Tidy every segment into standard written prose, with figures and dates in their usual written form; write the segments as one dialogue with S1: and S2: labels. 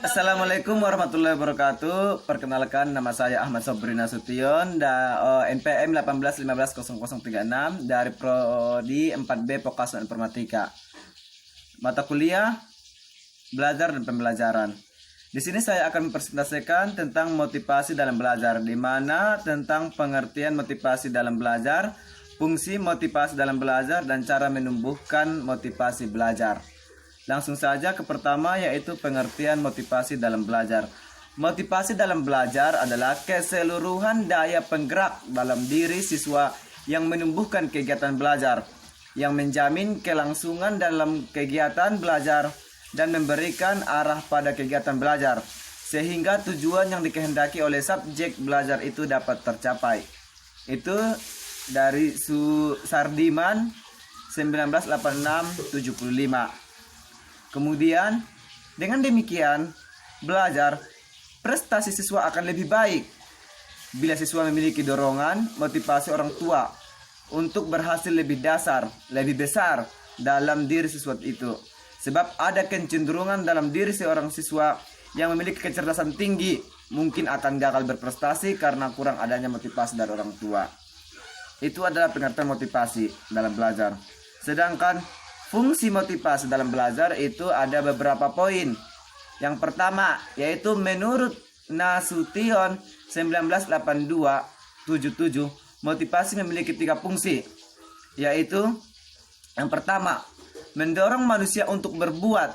S1: Assalamualaikum warahmatullahi wabarakatuh. Perkenalkan, nama saya Ahmad Sobri Nasution, NPM 18150036 dari Prodi 4B Vokasi Informatika. Mata kuliah belajar dan pembelajaran. Di sini saya akan mempresentasikan tentang motivasi dalam belajar, di mana tentang pengertian motivasi dalam belajar, fungsi motivasi dalam belajar, dan cara menumbuhkan motivasi belajar. Langsung saja ke pertama, yaitu pengertian motivasi dalam belajar. Motivasi dalam belajar adalah keseluruhan daya penggerak dalam diri siswa yang menumbuhkan kegiatan belajar, yang menjamin kelangsungan dalam kegiatan belajar dan memberikan arah pada kegiatan belajar, sehingga tujuan yang dikehendaki oleh subjek belajar itu dapat tercapai. Itu dari Sardiman 1986-75. Kemudian, dengan demikian, belajar prestasi siswa akan lebih baik bila siswa memiliki dorongan motivasi orang tua untuk berhasil lebih besar dalam diri siswa itu. Sebab ada kecenderungan dalam diri seorang siswa yang memiliki kecerdasan tinggi mungkin akan gagal berprestasi karena kurang adanya motivasi dari orang tua. Itu adalah pengertian motivasi dalam belajar. Sedangkan fungsi motivasi dalam belajar itu ada beberapa poin. Yang pertama, yaitu menurut Nasution 1982-77, motivasi memiliki 3 fungsi, yaitu yang pertama, mendorong manusia untuk berbuat.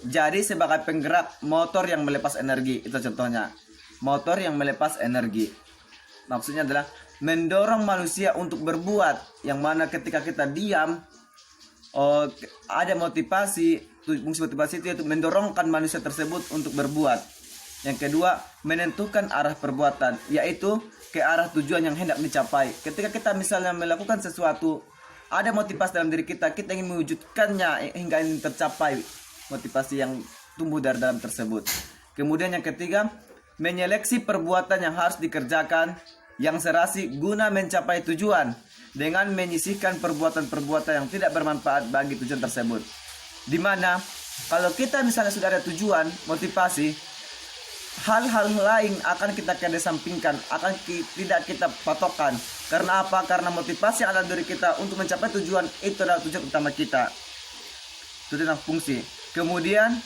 S1: Jadi sebagai penggerak motor yang melepas energi, itu contohnya. Motor yang melepas energi. Maksudnya adalah mendorong manusia untuk berbuat, yang mana ketika kita diam, ada motivasi. Fungsi motivasi itu yaitu mendorongkan manusia tersebut untuk berbuat. Yang kedua, menentukan arah perbuatan, yaitu ke arah tujuan yang hendak dicapai. Ketika kita misalnya melakukan sesuatu, ada motivasi dalam diri kita, kita ingin mewujudkannya hingga ini tercapai motivasi yang tumbuh dari dalam tersebut. Kemudian yang ketiga, menyeleksi perbuatan yang harus dikerjakan yang serasi guna mencapai tujuan, dengan menyisihkan perbuatan-perbuatan yang tidak bermanfaat bagi tujuan tersebut. Dimana kalau kita misalnya sudah ada tujuan, motivasi, hal-hal lain akan kita kedesampingkan, akan tidak kita patokan. Karena apa? Karena motivasi yang ada dari kita untuk mencapai tujuan itu adalah tujuan utama kita. Itu tentang fungsi. Kemudian,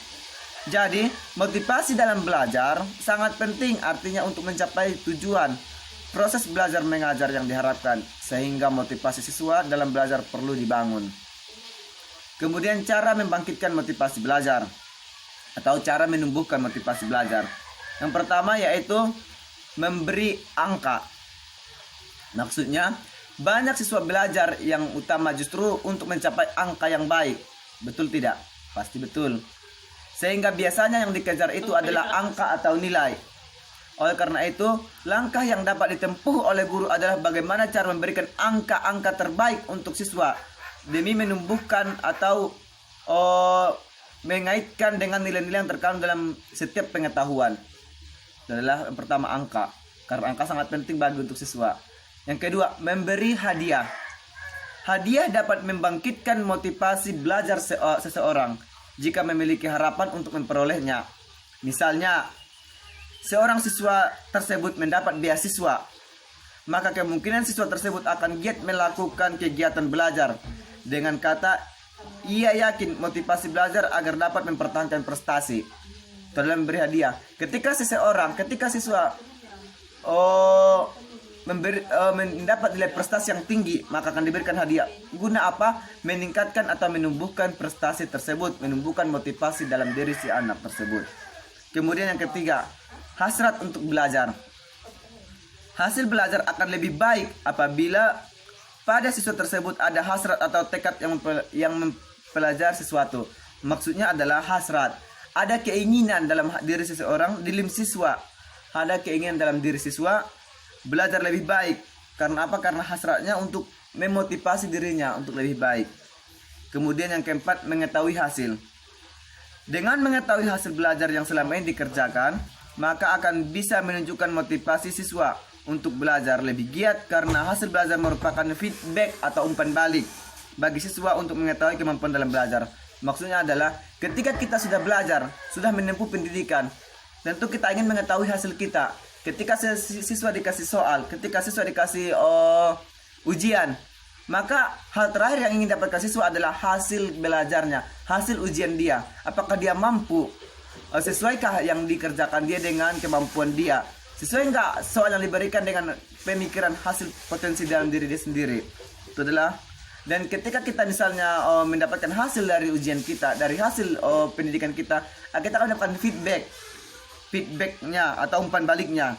S1: jadi motivasi dalam belajar sangat penting, artinya untuk mencapai tujuan proses belajar mengajar yang diharapkan, sehingga motivasi siswa dalam belajar perlu dibangun. Kemudian cara membangkitkan motivasi belajar atau cara menumbuhkan motivasi belajar. Yang pertama yaitu memberi angka. Maksudnya banyak siswa belajar yang utama justru untuk mencapai angka yang baik. Betul tidak? Pasti betul. Sehingga biasanya yang dikejar itu adalah angka atau nilai. Oleh karena itu, langkah yang dapat ditempuh oleh guru adalah bagaimana cara memberikan angka-angka terbaik untuk siswa demi menumbuhkan atau mengaitkan dengan nilai-nilai yang terkandung dalam setiap pengetahuan. Adalah yang pertama angka, karena angka sangat penting bagi untuk siswa. Yang kedua, memberi hadiah. Hadiah dapat membangkitkan motivasi belajar seseorang jika memiliki harapan untuk memperolehnya. Misalnya, seorang siswa tersebut mendapat beasiswa, maka kemungkinan siswa tersebut akan giat melakukan kegiatan belajar. Dengan kata, ia yakin motivasi belajar agar dapat mempertahankan prestasi. Dalam memberi hadiah, ketika siswa mendapat nilai prestasi yang tinggi, maka akan diberikan hadiah. Guna apa? Meningkatkan atau menumbuhkan prestasi tersebut, menumbuhkan motivasi dalam diri si anak tersebut. Kemudian yang ketiga, hasrat untuk belajar. Hasil belajar akan lebih baik apabila pada siswa tersebut ada hasrat atau tekad yang mempelajari sesuatu. Maksudnya adalah hasrat. Ada keinginan dalam diri seseorang, dalam siswa. Ada keinginan dalam diri siswa belajar lebih baik. Karena apa? Karena hasratnya untuk memotivasi dirinya untuk lebih baik. Kemudian yang keempat, mengetahui hasil. Dengan mengetahui hasil belajar yang selama ini dikerjakan, maka akan bisa menunjukkan motivasi siswa untuk belajar lebih giat, karena hasil belajar merupakan feedback atau umpan balik bagi siswa untuk mengetahui kemampuan dalam belajar. Maksudnya adalah ketika kita sudah belajar, sudah menempuh pendidikan, tentu kita ingin mengetahui hasil kita. Ketika siswa dikasih soal, ketika siswa dikasih ujian, maka hal terakhir yang ingin dapatkan siswa adalah hasil belajarnya, hasil ujian dia. Apakah dia mampu, sesuaikah yang dikerjakan dia dengan kemampuan dia, sesuai enggak soal yang diberikan dengan pemikiran hasil potensi dalam diri dia sendiri. Itu adalah, dan ketika kita misalnya mendapatkan hasil dari ujian kita, dari hasil pendidikan kita akan mendapatkan feedbacknya atau umpan baliknya.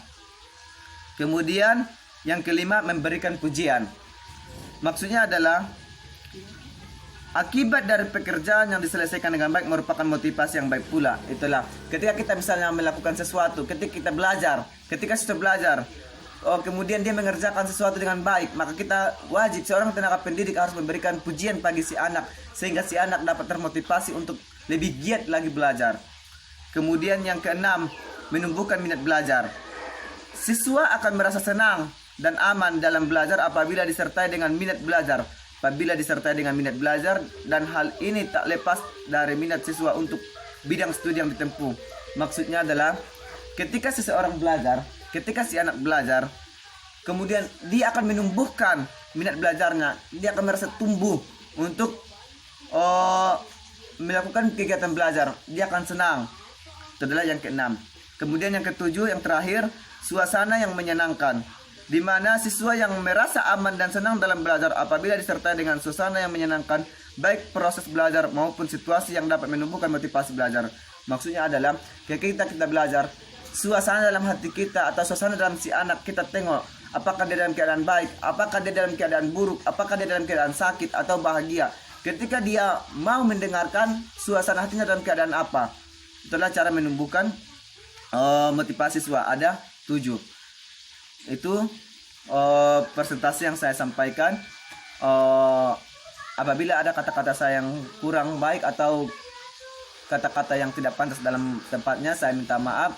S1: Kemudian yang kelima, memberikan pujian. Maksudnya adalah akibat dari pekerjaan yang diselesaikan dengan baik merupakan motivasi yang baik pula. Itulah ketika kita misalnya melakukan sesuatu, ketika kita belajar, ketika sudah belajar, kemudian dia mengerjakan sesuatu dengan baik, maka kita wajib seorang tenaga pendidik harus memberikan pujian bagi si anak, sehingga si anak dapat termotivasi untuk lebih giat lagi belajar. Kemudian yang keenam, menumbuhkan minat belajar. Siswa akan merasa senang dan aman dalam belajar apabila disertai dengan minat belajar. Dan hal ini tak lepas dari minat siswa untuk bidang studi yang ditempuh. Maksudnya adalah ketika seseorang belajar, ketika si anak belajar, kemudian dia akan menumbuhkan minat belajarnya, dia akan merasa tumbuh untuk melakukan kegiatan belajar, dia akan senang. Itu adalah yang keenam. Kemudian yang ketujuh, yang terakhir, suasana yang menyenangkan, di mana siswa yang merasa aman dan senang dalam belajar apabila disertai dengan suasana yang menyenangkan, baik proses belajar maupun situasi yang dapat menumbuhkan motivasi belajar. Maksudnya adalah ketika kita belajar, suasana dalam hati kita atau suasana dalam si anak kita tengok, apakah dia dalam keadaan baik, apakah dia dalam keadaan buruk, apakah dia dalam keadaan sakit atau bahagia. Ketika dia mau mendengarkan, suasana hatinya dalam keadaan apa. Itulah cara menumbuhkan motivasi siswa. Ada 7. Itu presentasi yang saya sampaikan. Apabila ada kata-kata saya yang kurang baik atau kata-kata yang tidak pantas dalam tempatnya, saya minta maaf.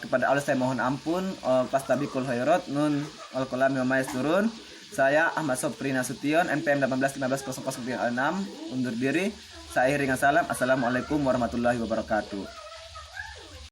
S1: Kepada Allah saya mohon ampun. Fastabiqul khairat, nun wal qalam mimma yasturun. Saya Ahmad Sopri Nasution, NPM 18150036, undur diri. Saya akhiri dengan salam. Assalamualaikum warahmatullahi wabarakatuh.